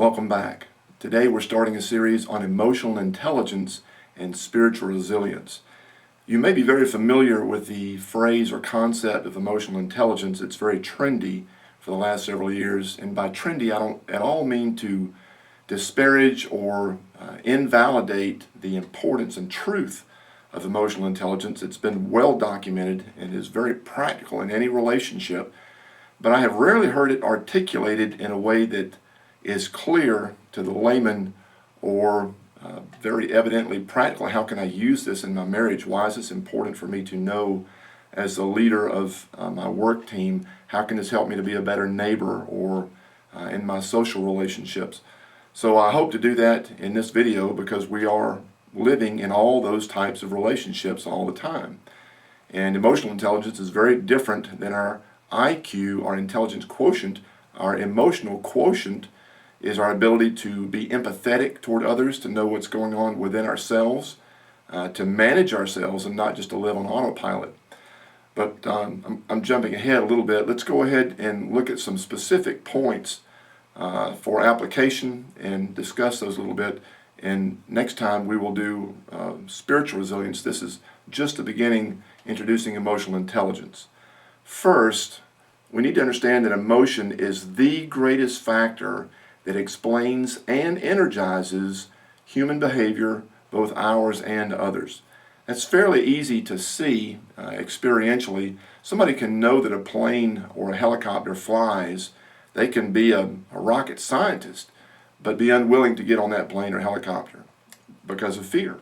Welcome back. Today we're starting a series on emotional intelligence and spiritual resilience. You may be very familiar with the phrase or concept of emotional intelligence. It's very trendy for the last several years, and by trendy I don't at all mean to disparage or invalidate the importance and truth of emotional intelligence. It's been well documented and is very practical in any relationship, but I have rarely heard it articulated in a way that is clear to the layman or very evidently practical. How can I use this in my marriage? Why is this important for me to know as the leader of my work team? How can this help me to be a better neighbor or in my social relationships? So I hope to do that in this video because we are living in all those types of relationships all the time. And emotional intelligence is very different than our IQ, our intelligence quotient. Our emotional quotient is our ability to be empathetic toward others, to know what's going on within ourselves, to manage ourselves and not just to live on autopilot. But I'm jumping ahead a little bit. Let's go ahead and look at some specific points for application and discuss those a little bit. And next time we will do spiritual resilience. This is just the beginning, introducing emotional intelligence. First, we need to understand that emotion is the greatest factor that explains and energizes human behavior, both ours and others. That's fairly easy to see experientially. Somebody can know that a plane or a helicopter flies. They can be a rocket scientist, but be unwilling to get on that plane or helicopter because of fear.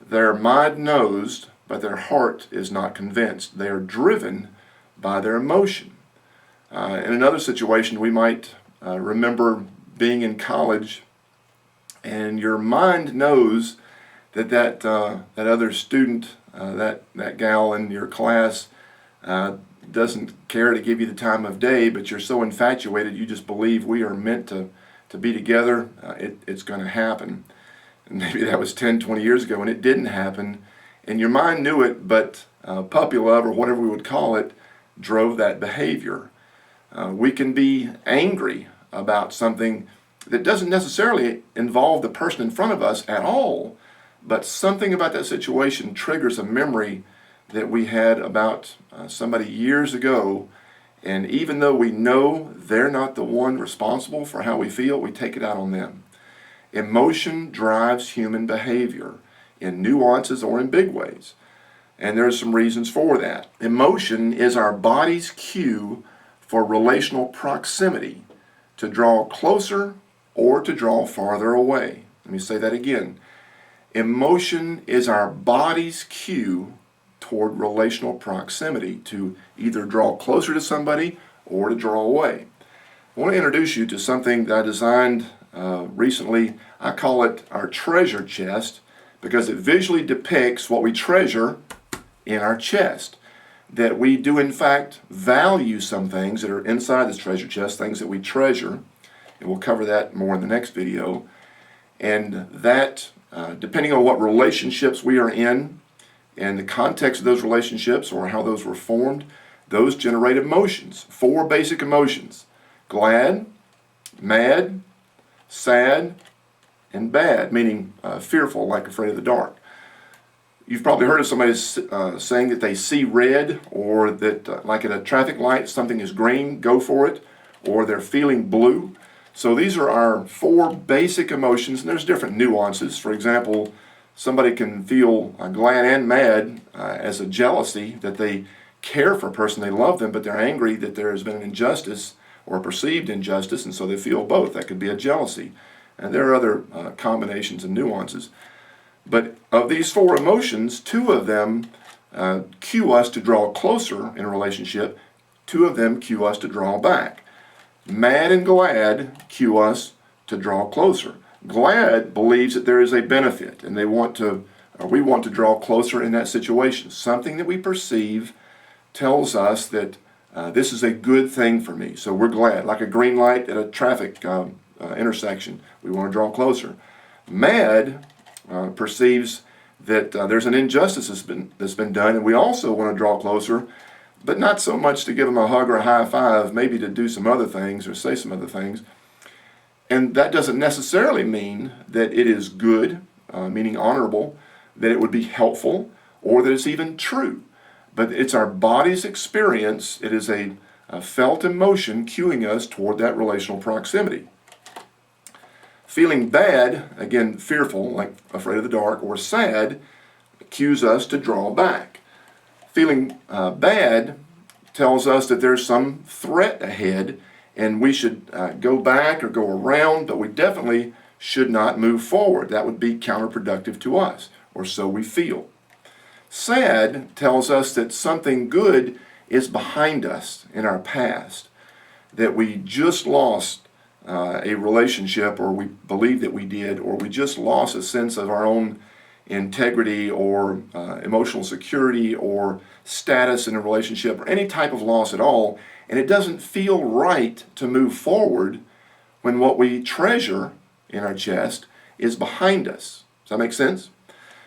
Their mind knows, but their heart is not convinced. They are driven by their emotion. In another situation, we might remember being in college, and your mind knows that other student, that gal in your class, doesn't care to give you the time of day, but you're so infatuated, you just believe we are meant to be together. It's going to happen. And maybe that was 10, 20 years ago, and it didn't happen. And your mind knew it, but puppy love, or whatever we would call it, drove that behavior. We can be angry about something that doesn't necessarily involve the person in front of us at all, but something about that situation triggers a memory that we had about somebody years ago, and even though we know they're not the one responsible for how we feel, we take it out on them. Emotion drives human behavior in nuances or in big ways, and there's some reasons for that. Emotion is our body's cue for relational proximity, to draw closer or to draw farther away. Let me say that again. Emotion is our body's cue toward relational proximity, to either draw closer to somebody or to draw away. I want to introduce you to something that I designed recently. I call it our treasure chest because it visually depicts what we treasure in our chest. That we do in fact value some things that are inside this treasure chest, things that we treasure, and we'll cover that more in the next video. And that, depending on what relationships we are in and the context of those relationships or how those were formed, those generate emotions. 4 basic emotions: glad, mad, sad, and bad, meaning fearful, like afraid of the dark. You've probably heard of somebody saying that they see red, or that like at a traffic light something is green, go for it, or they're feeling blue. So these are our 4 basic emotions, and there's different nuances. For example, somebody can feel glad and mad as a jealousy, that they care for a person, they love them, but they're angry that there has been an injustice or a perceived injustice, and so they feel both. That could be a jealousy. And there are other combinations and nuances. But of these 4 emotions, 2 of them cue us to draw closer in a relationship. 2 of them cue us to draw back. Mad and glad cue us to draw closer. Glad believes that there is a benefit, and we want to draw closer in that situation. Something that we perceive tells us that this is a good thing for me. So we're glad, like a green light at a traffic intersection. We want to draw closer. Mad perceives that there's an injustice that's been done, and we also want to draw closer, but not so much to give them a hug or a high five, maybe to do some other things or say some other things. And that doesn't necessarily mean that it is good, meaning honorable, that it would be helpful, or that it's even true. But it's our body's experience. It is a felt emotion cueing us toward that relational proximity. Feeling bad, again, fearful, like afraid of the dark, or sad, cues us to draw back. Feeling bad tells us that there's some threat ahead and we should go back or go around, but we definitely should not move forward. That would be counterproductive to us, or so we feel. Sad tells us that something good is behind us in our past, that we just lost a relationship, or we believe that we did, or we just lost a sense of our own integrity or emotional security or status in a relationship, or any type of loss at all, and it doesn't feel right to move forward when what we treasure in our chest is behind us. Does that make sense?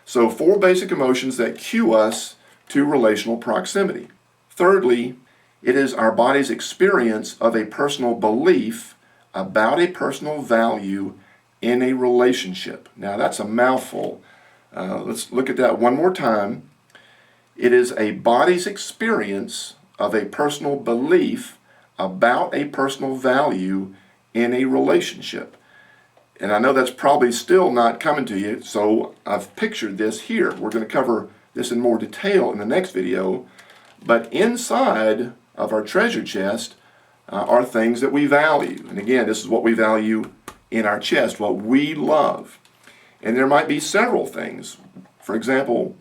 So 4 basic emotions that cue us to relational proximity. Thirdly, it is our body's experience of a personal belief about a personal value in a relationship. Now that's a mouthful. Let's look at that one more time. It is a body's experience of a personal belief about a personal value in a relationship. And I know that's probably still not coming to you, so I've pictured this here. We're going to cover this in more detail in the next video. But inside of our treasure chest are things that we value. And again, this is what we value in our chest, what we love. And there might be several things. For example,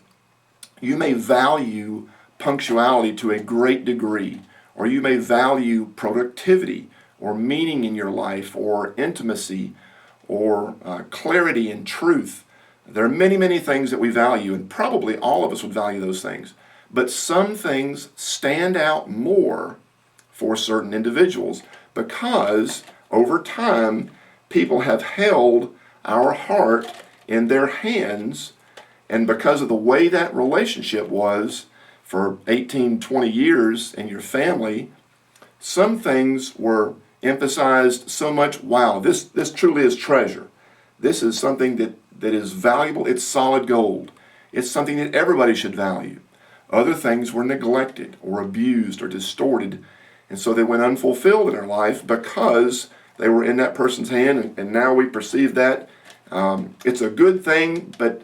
you may value punctuality to a great degree, or you may value productivity or meaning in your life or intimacy or clarity and truth. There are many, many things that we value, and probably all of us would value those things. But some things stand out more for certain individuals because over time people have held our heart in their hands, and because of the way that relationship was for 18, 20 years in your family, some things were emphasized so much. Wow, this truly is treasure. This is something that is valuable. It's solid gold. It's something that everybody should value. Other things were neglected or abused or distorted, and so they went unfulfilled in our life because they were in that person's hand, and now we perceive that it's a good thing, but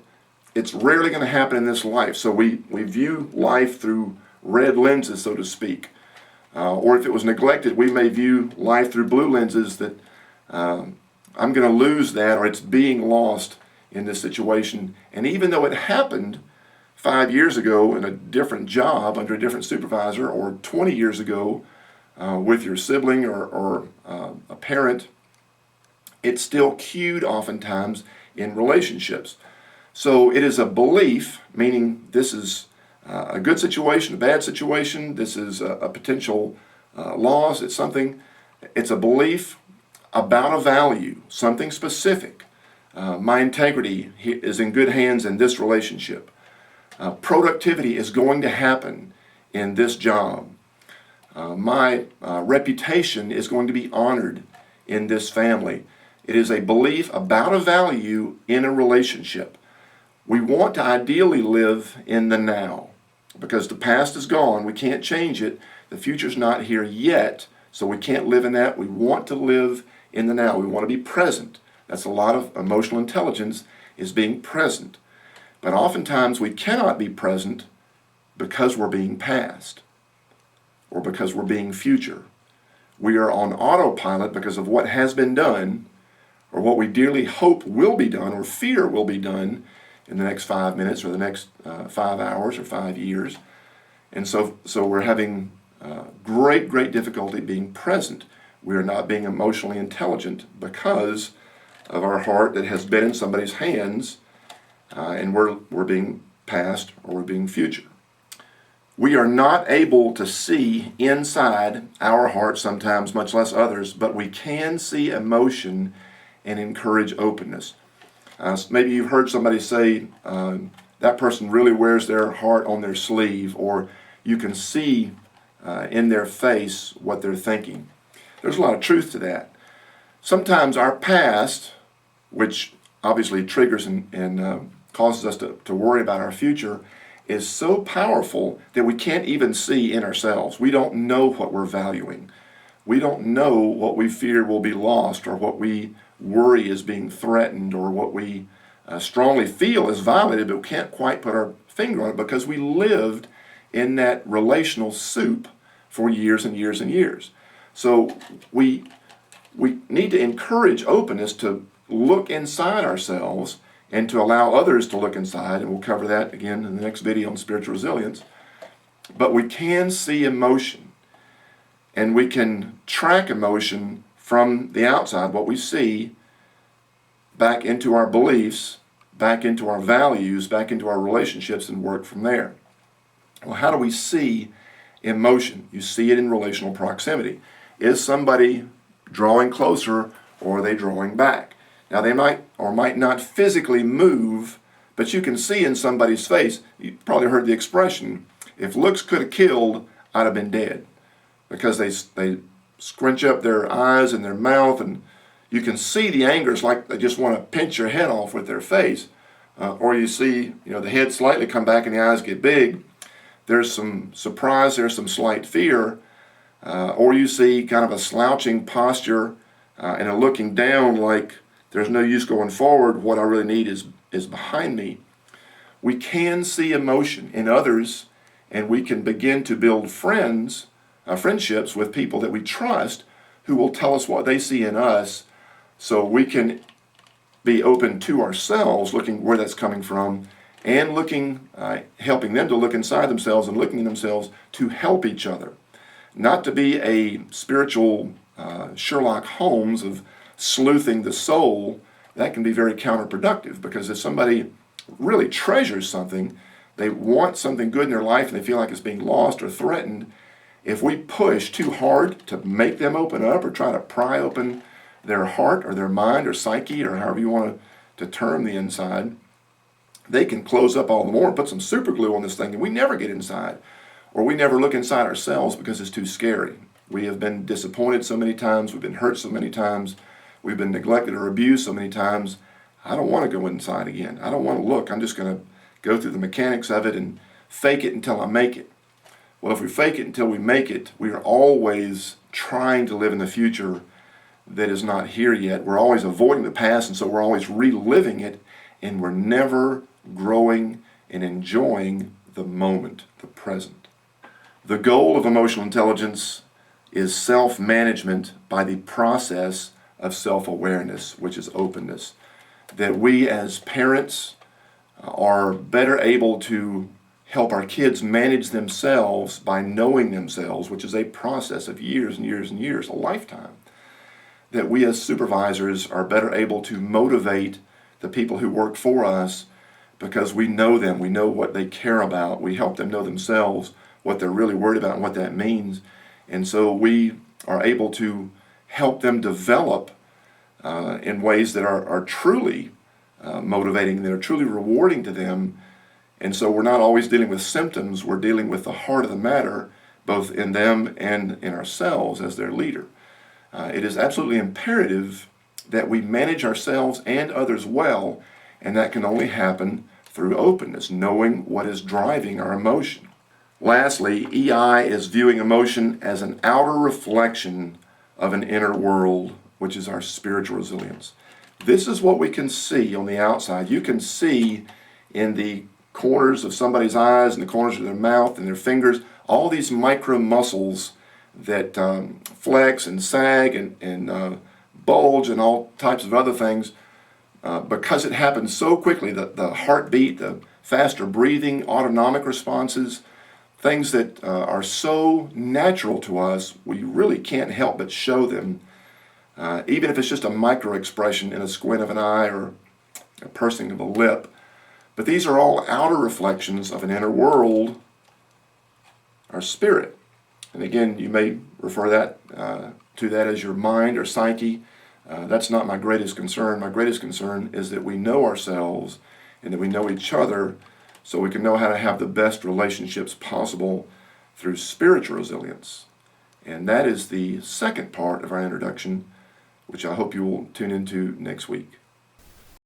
it's rarely going to happen in this life. So we view life through red lenses, so to speak. Or if it was neglected, we may view life through blue lenses that I'm going to lose that, or it's being lost in this situation. And even though it happened 5 years ago in a different job under a different supervisor, or 20 years ago with your sibling or a parent, it's still cued oftentimes in relationships. So it is a belief, meaning this is a good situation, a bad situation, this is a potential loss, it's a belief about a value, something specific. My integrity is in good hands in this relationship. Productivity is going to happen in this job. My reputation is going to be honored in this family. It is a belief about a value in a relationship. We want to ideally live in the now because the past is gone. We can't change it. The future's not here yet, so we can't live in that. We want to live in the now. We want to be present. That's a lot of emotional intelligence, is being present. But oftentimes we cannot be present because we're being past or because we're being future. We are on autopilot because of what has been done or what we dearly hope will be done or fear will be done in the next 5 minutes or the next 5 hours or 5 years. And so we're having great difficulty being present. We are not being emotionally intelligent because of our heart that has been in somebody's hands, and we're being past or we're being future. We are not able to see inside our heart sometimes, much less others, but we can see emotion and encourage openness. Maybe you've heard somebody say that person really wears their heart on their sleeve, or you can see in their face what they're thinking. There's a lot of truth to that. Sometimes our past, which obviously triggers and causes us to worry about our future, is so powerful that we can't even see in ourselves. We don't know what we're valuing. We don't know what we fear will be lost, or what we worry is being threatened, or what we strongly feel is violated, but we can't quite put our finger on it because we lived in that relational soup for years and years and years. So we need to encourage openness to look inside ourselves and to allow others to look inside, and we'll cover that again in the next video on spiritual resilience. But we can see emotion, and we can track emotion from the outside, what we see, back into our beliefs, back into our values, back into our relationships, and work from there. Well, how do we see emotion? You see it in relational proximity. Is somebody drawing closer, or are they drawing back? Now, they might or might not physically move, but you can see in somebody's face. You probably heard the expression, if looks could have killed, I'd have been dead. Because they scrunch up their eyes and their mouth, and you can see the anger. It's like they just want to pinch your head off with their face. Or you see, the head slightly come back and the eyes get big. There's some surprise, there's some slight fear. Or you see kind of a slouching posture and a looking down like there's no use going forward. What I really need is behind me. We can see emotion in others, and we can begin to build friendships with people that we trust, who will tell us what they see in us, so we can be open to ourselves, looking where that's coming from, and helping them to look inside themselves and looking at themselves to help each other. Not to be a spiritual Sherlock Holmes of sleuthing the soul. That can be very counterproductive, because if somebody really treasures something, they want something good in their life and they feel like it's being lost or threatened, if we push too hard to make them open up or try to pry open their heart or their mind or psyche, or however you want to term the inside, they can close up all the more and put some super glue on this thing, and we never get inside, or we never look inside ourselves because it's too scary. We have been disappointed so many times, we've been hurt so many times, we've been neglected or abused so many times. I don't want to go inside again. I don't want to look. I'm just going to go through the mechanics of it and fake it until I make it. Well, if we fake it until we make it, we are always trying to live in the future that is not here yet. We're always avoiding the past, and so we're always reliving it, and we're never growing and enjoying the moment, the present. The goal of emotional intelligence is self-management by the process of self-awareness, which is openness. That we as parents are better able to help our kids manage themselves by knowing themselves, which is a process of years and years and years, a lifetime. That we as supervisors are better able to motivate the people who work for us because we know them, we know what they care about, we help them know themselves, what they're really worried about and what that means. And so we are able to help them develop in ways that are truly motivating, that are truly rewarding to them. And so we're not always dealing with symptoms, we're dealing with the heart of the matter, both in them and in ourselves as their leader. It is absolutely imperative that we manage ourselves and others well, and that can only happen through openness, knowing what is driving our emotion. Lastly, EI is viewing emotion as an outer reflection of an inner world, which is our spiritual resilience. This is what we can see on the outside. You can see in the corners of somebody's eyes and the corners of their mouth and their fingers, all these micro muscles that flex and sag and bulge and all types of other things because it happens so quickly. The heartbeat, the faster breathing, autonomic responses, things that are so natural to us, we really can't help but show them, even if it's just a micro expression in a squint of an eye or a pursing of a lip. But these are all outer reflections of an inner world, our spirit. And again, you may refer to that as your mind or psyche. That's not my greatest concern. My greatest concern is that we know ourselves and that we know each other so we can know how to have the best relationships possible through spiritual resilience. And that is the second part of our introduction which I hope you will tune into next week.